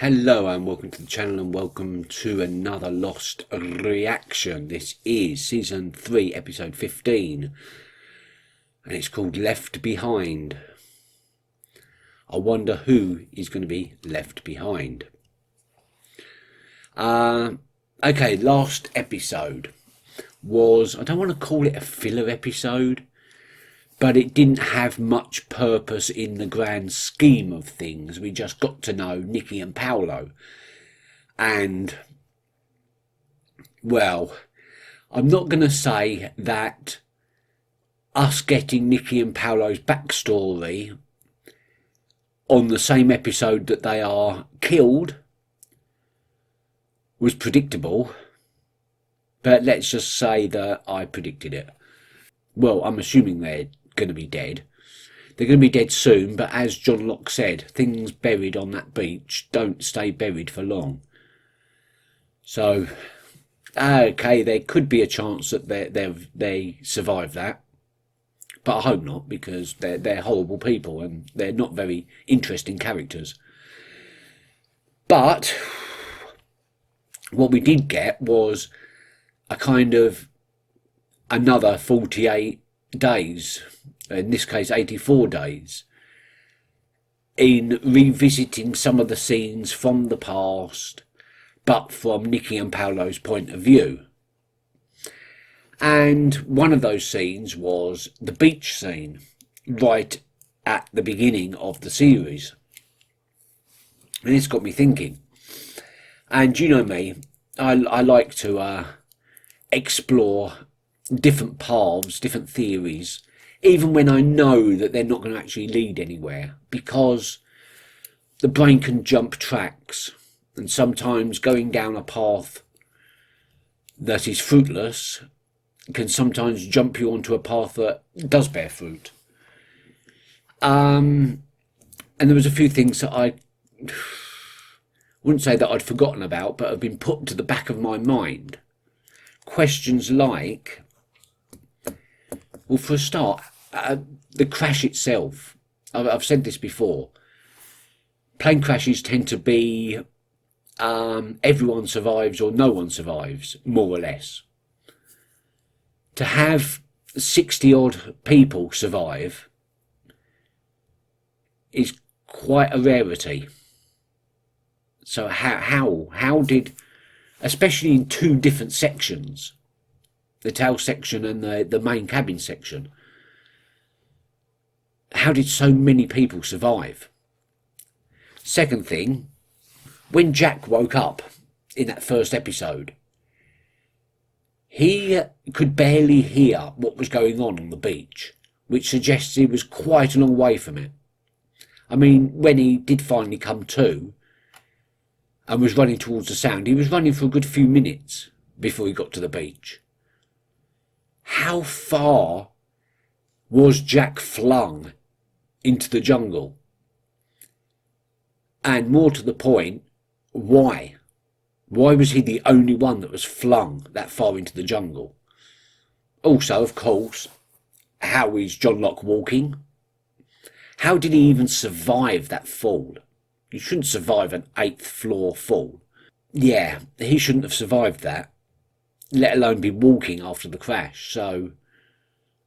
Hello and welcome to the channel and welcome to another Lost reaction. This is season 3 episode 15 and it's called Left Behind. I wonder who is going to be left behind. Okay, last episode was, I don't want to call it a filler episode, but it didn't have much purpose in the grand scheme of things. We just got to know Nikki and Paolo. And, well, I'm not going to say that us getting Nikki and Paolo's backstory on the same episode that they are killed was predictable. But let's just say that I predicted it. Well, I'm assuming they're going to be dead. They're going to be dead soon, but as John Locke said, things buried on that beach don't stay buried for long. So, okay, there could be a chance that they survive that, but I hope not, because they're horrible people and they're not very interesting characters. But what we did get was a kind of another 48 days, in this case 84 days, in revisiting some of the scenes from the past, but from Nikki and Paolo's point of view. And one of those scenes was the beach scene, right at the beginning of the series. And it's got me thinking. And you know me, I like to explore different paths, different theories, even when I know that they're not going to actually lead anywhere, because the brain can jump tracks, and sometimes going down a path that is fruitless can sometimes jump you onto a path that does bear fruit. And there was a few things that I wouldn't say that I'd forgotten about, but have been put to the back of my mind. Questions like, well, for a start, the crash itself. I've said this before. Plane crashes tend to be everyone survives or no one survives, more or less. To have 60 odd people survive is quite a rarity. So how did, especially in two different sections, the tail section and the main cabin section, how did so many people survive? Second thing, when Jack woke up in that first episode, he could barely hear what was going on the beach, which suggests he was quite a long way from it. I mean, when he did finally come to and was running towards the sound, he was running for a good few minutes before he got to the beach. How far was Jack flung into the jungle? And more to the point, why? Why was he the only one that was flung that far into the jungle? Also, of course, how is John Locke walking? How did he even survive that fall? You shouldn't survive an 8th floor fall. Yeah, he shouldn't have survived that, let alone be walking after the crash. So,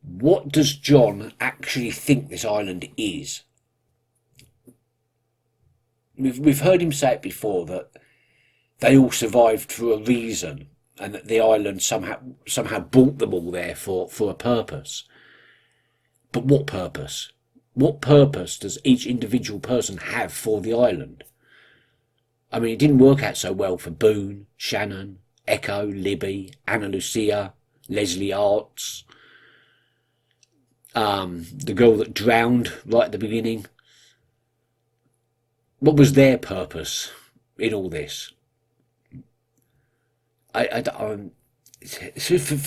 what does John actually think this island is? We've heard him say it before, that they all survived for a reason, and that the island somehow brought them all there for a purpose. But what purpose? What purpose does each individual person have for the island? I mean, it didn't work out so well for Boone, Shannon, Echo, Libby, Anna Lucia, Leslie Arts, the girl that drowned right at the beginning. What was their purpose in all this? For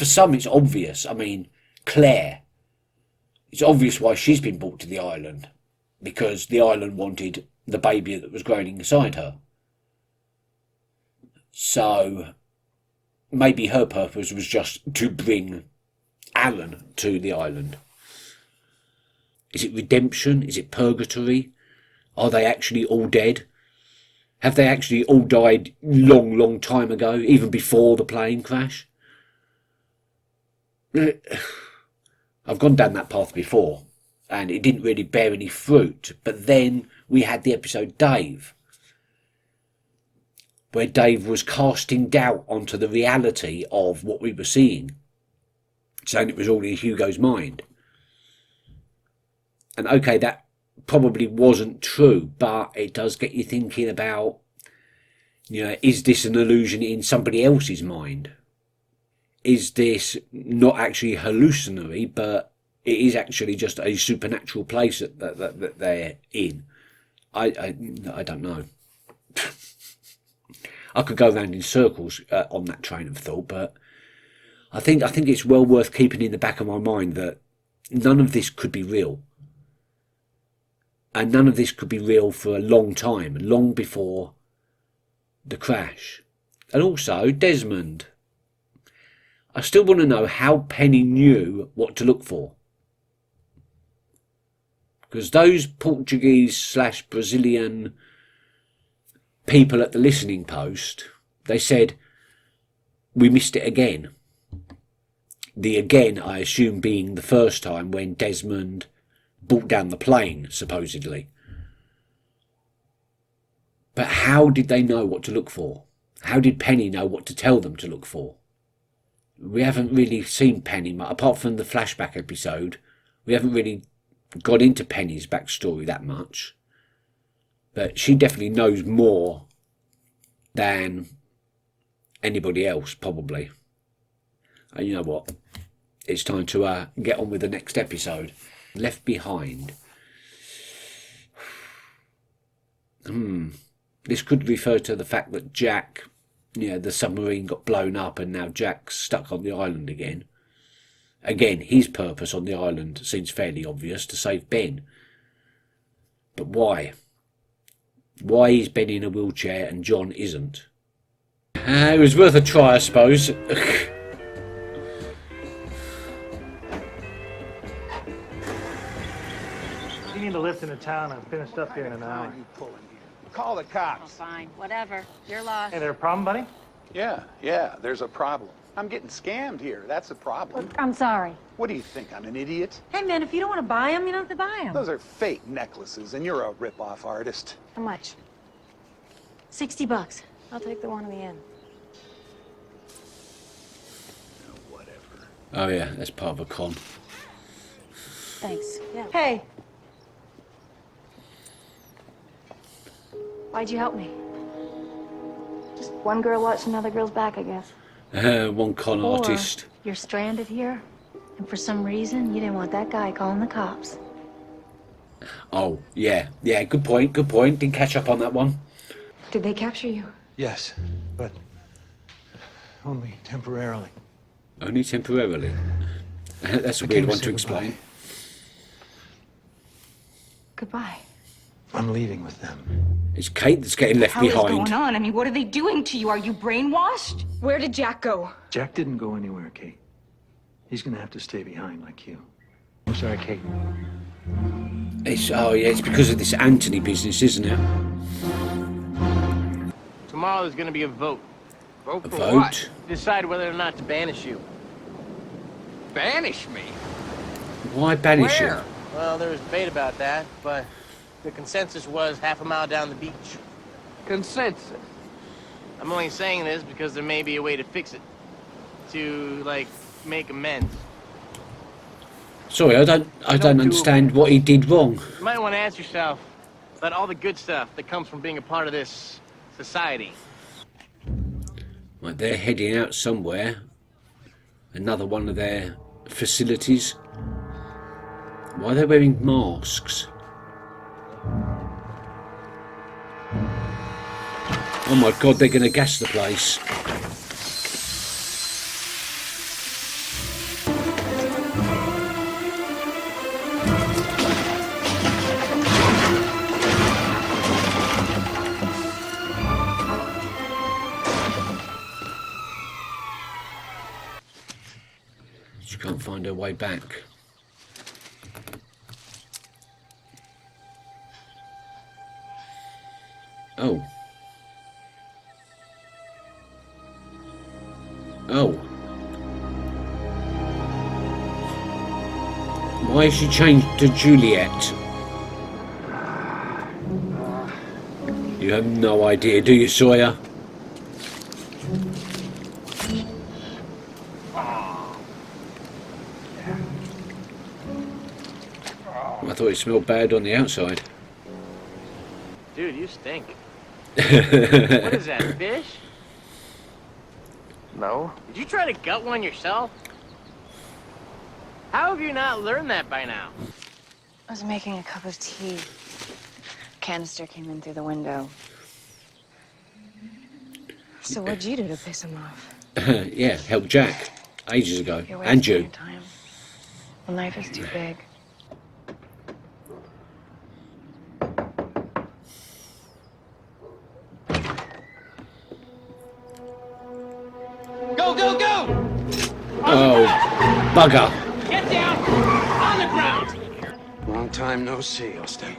some, it's obvious. I mean, Claire. It's obvious why she's been brought to the island, because the island wanted the baby that was growing inside her. So maybe her purpose was just to bring Alan to the island. Is it redemption? Is it purgatory? Are they actually all dead? Have they actually all died long time ago, even before the plane crash? I've gone down that path before, and it didn't really bear any fruit. But then we had the episode Dave, where Dave was casting doubt onto the reality of what we were seeing, saying it was all in Hugo's mind. And okay, that probably wasn't true, but it does get you thinking about, is this an illusion in somebody else's mind? Is this not actually hallucinatory, but it is actually just a supernatural place that they're in? I don't know. I could go around in circles on that train of thought, but I think it's well worth keeping in the back of my mind that none of this could be real. And none of this could be real for a long time, long before the crash. And also, Desmond. I still want to know how Penny knew what to look for. Because those Portuguese/Brazilian people at the listening post, they said, we missed it again. The again, I assume, being the first time when Desmond brought down the plane, supposedly. But how did they know what to look for? How did Penny know what to tell them to look for? We haven't really seen Penny, apart from the flashback episode. We haven't really got into Penny's backstory that much. But she definitely knows more than anybody else, probably. And you know what? It's time to get on with the next episode. Left Behind. This could refer to the fact that Jack, the submarine got blown up and now Jack's stuck on the island again. Again, his purpose on the island seems fairly obvious, to save Ben. But why? Why is Ben in a wheelchair and John isn't? It was worth a try, I suppose. You need to lift into town. I'm finished up here in an hour. Call the cops. Oh, fine. Whatever. You're lost. Hey, there a problem, buddy? Yeah, there's a problem. I'm getting scammed here. That's a problem. I'm sorry. What do you think? I'm an idiot? Hey, man, if you don't want to buy them, you don't have to buy them. Those are fake necklaces, and you're a rip-off artist. How much? $60. I'll take the one in the end. Whatever. Oh yeah, that's part of a con. Thanks. Yeah. Hey. Why'd you help me? Just one girl watching another girl's back, I guess. One con artist. You're stranded here, and for some reason, you didn't want that guy calling the cops. Oh, yeah, good point. Didn't catch up on that one. Did they capture you? Yes, but only temporarily. Only temporarily. That's a weird one to explain. Goodbye. I'm leaving with them. It's Kate that's getting left behind. What is going on? I mean, what are they doing to you? Are you brainwashed? Where did Jack go? Jack didn't go anywhere, Kate. He's gonna have to stay behind like you. I'm sorry, Kate. It's because of this Anthony business, isn't it? Tomorrow there's going to be a vote. A vote? Decide whether or not to banish you. Banish me? Why banish Where? him? Well, there was debate about that, but the consensus was half a mile down the beach. Consensus. I'm only saying this because there may be a way to fix it. To, like, make amends. Sorry, I don't understand what he did wrong. You might want to ask yourself about all the good stuff that comes from being a part of this society. Right, they're heading out somewhere. Another one of their facilities. Why are they wearing masks? Oh my god, they're going to gas the place. She can't find her way back. Oh, Oh. Why has she changed to Juliet? You have no idea, do you, Sawyer? I thought it smelled bad on the outside. Dude, you stink. What is that, fish? No. Did you try to gut one yourself? How have you not learned that by now? I was making a cup of tea. Canister came in through the window. So what'd you do to piss him off? Yeah, helped Jack ages ago. You're And wasting you. your time. The knife is too big. Go, go, go! Oh, bugger. Get down! On the ground! Long time no see, Austin.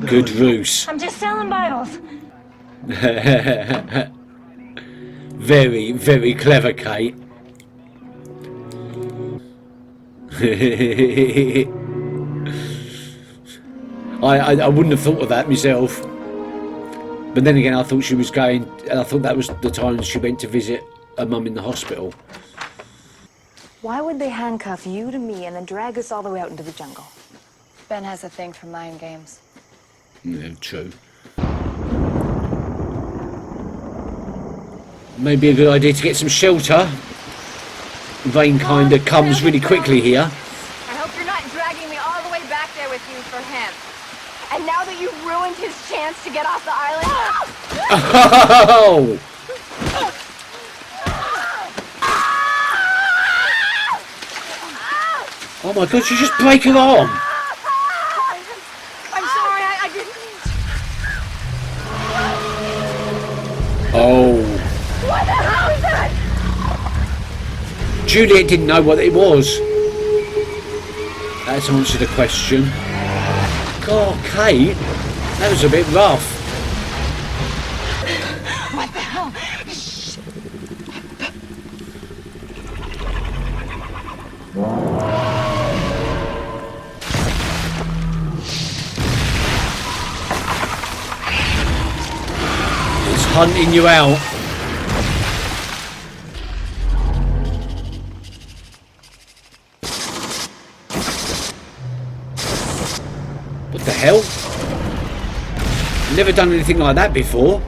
Good ruse. I'm just selling Bibles. Very, very clever, Kate. I wouldn't have thought of that myself. But then again, I thought she was going. I thought that was the time she went to visit her mum in the hospital. Why would they handcuff you to me and then drag us all the way out into the jungle? Ben has a thing for mind games. No, true. Maybe a good idea to get some shelter. Rain kind of comes really quickly here. I hope you're not dragging me all the way back there with you for him. And now that you've ruined his chance to get off the island... Oh! Oh my god, she just break her arm! I'm sorry, I didn't mean to. Oh. What the hell is that? Juliet didn't know what it was. That's answered the question. God, Kate, that was a bit rough. What the hell? It's hunting you out. What the hell? Never done anything like that before.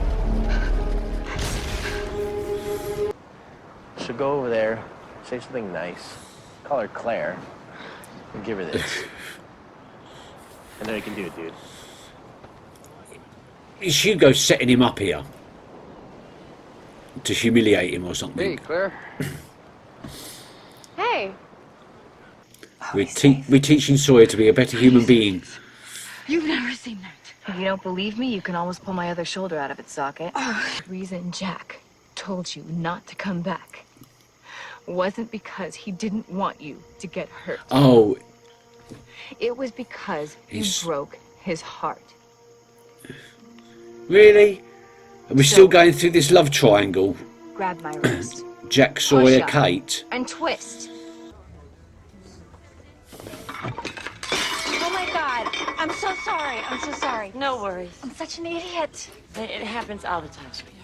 So go over there, say something nice, call her Claire, and give her this. I know you can do it, dude. Is Hugo setting him up here? To humiliate him or something? Hey, Claire. Hey, We're teaching Sawyer to be a better human being. you've never seen that. If you don't believe me, you can always pull my other shoulder out of its socket. The reason Jack told you not to come back wasn't because he didn't want you to get hurt. Oh, It was because you broke his heart. really? Are we still going through this love triangle? Grab my wrist. Jack, Sawyer, up. Kate. And twist. Oh my God. I'm so sorry. I'm so sorry. No worries. I'm such an idiot. It happens all the time, sweetheart.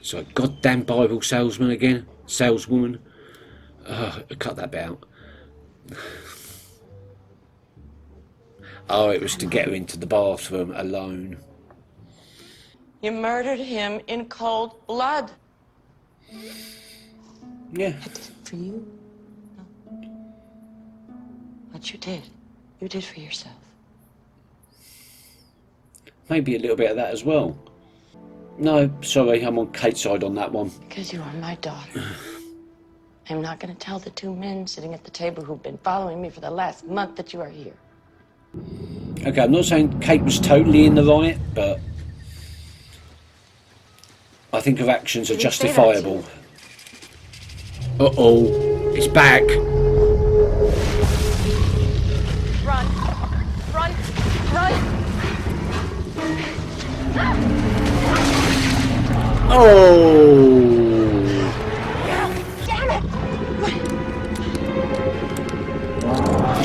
So a goddamn Bible salesman again? Saleswoman? Cut that bit out. Oh, it was to get her into the bathroom alone. You murdered him in cold blood. Yeah. I did it for you. No. What you did for yourself. Maybe a little bit of that as well. No, sorry, I'm on Kate's side on that one. Because you are my daughter. I'm not going to tell the two men sitting at the table who've been following me for the last month that you are here. Okay, I'm not saying Kate was totally in the right, but I think her actions are justifiable. Uh-oh, it's back. Run. Run.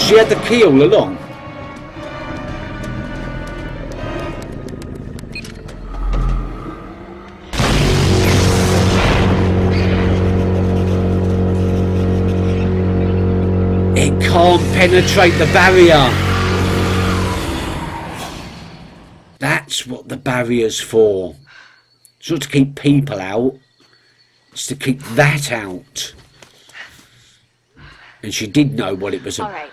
She had the key all along. It can't penetrate the barrier. That's what the barrier's for. It's not to keep people out. It's to keep that out. And she did know what it was. All right.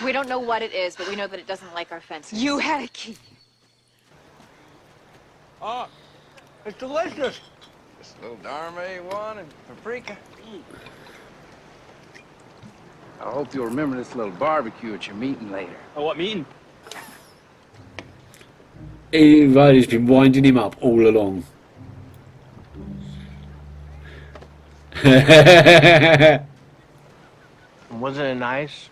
We don't know what it is, but we know that it doesn't like our fences. You had a key. Oh, it's delicious. This little Dharma one and paprika. I hope you'll remember this little barbecue at your meeting later. Oh, what meeting? Riley's been winding him up all along. Wasn't it nice?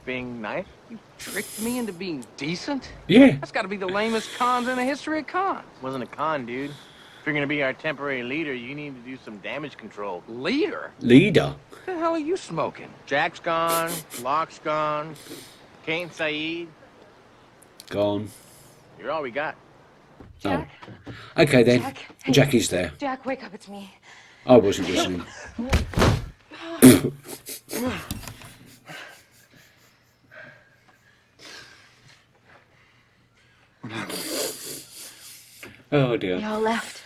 Being nice? You tricked me into being decent? Yeah. That's got to be the lamest cons in the history of cons. Wasn't a con, dude. If you're gonna be our temporary leader, you need to do some damage control. Leader? Leader. What the hell are you smoking? Jack's gone, Locke's gone, Kane Saeed. Gone. You're all we got. Jack? Oh. Okay then. Jack? Hey. Jackie's there. Jack, wake up, it's me. I wasn't listening. Oh dear. They all left.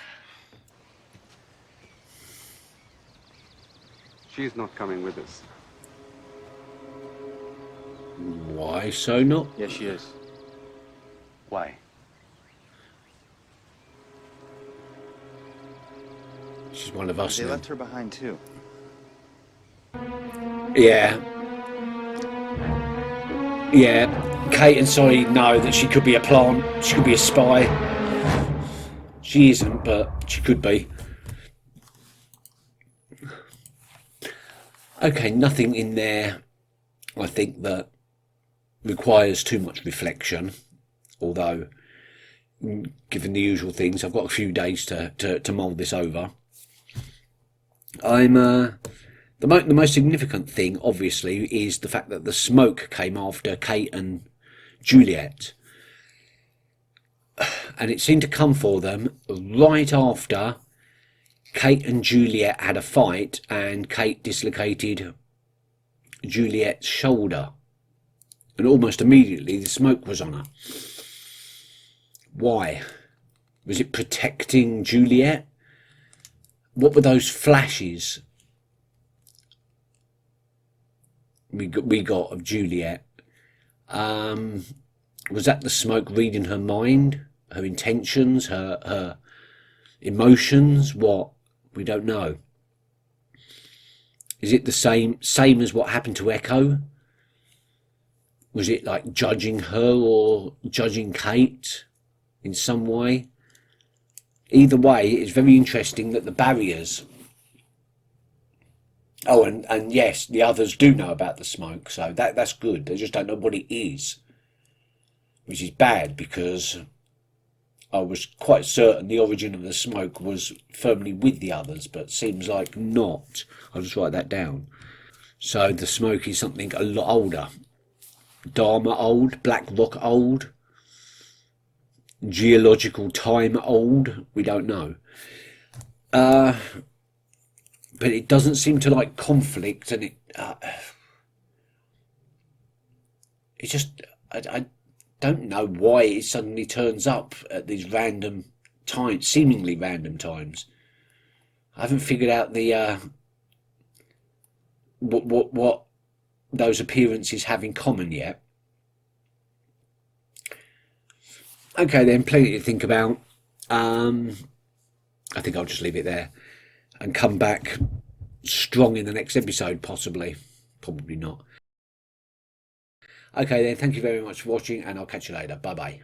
She's not coming with us. Why so not? Yes, she is. Why? She's one of us They now. left her behind too. Yeah. Yeah. Kate and Solly know that she could be a plant. She could be a spy. She isn't, but she could be. Okay, nothing in there, I think, that requires too much reflection. Although, given the usual things, I've got a few days to mull this over. The most significant thing, obviously, is the fact that the smoke came after Kate and Juliet. And it seemed to come for them right after Kate and Juliet had a fight and Kate dislocated Juliet's shoulder. And almost immediately the smoke was on her. Why? Was it protecting Juliet? What were those flashes we got of Juliet? Was that the smoke reading her mind, her intentions, her emotions? What? We don't know. Is it the same as what happened to Echo? Was it like judging her or judging Kate in some way? Either way, it's very interesting that the barriers... Oh, and yes, the others do know about the smoke, so that's good. They just don't know what it is. Which is bad, because I was quite certain the origin of the smoke was firmly with the others, but seems like not. I'll just write that down. So the smoke is something a lot older. Dharma old, Black Rock old, geological time old, we don't know. But it doesn't seem to like conflict, and it just, I don't know why it suddenly turns up at these random times, seemingly random times. I haven't figured out the what those appearances have in common yet. Okay then, plenty to think about. I think I'll just leave it there and come back strong in the next episode, possibly. Probably not. Okay then, thank you very much for watching, and I'll catch you later. Bye bye.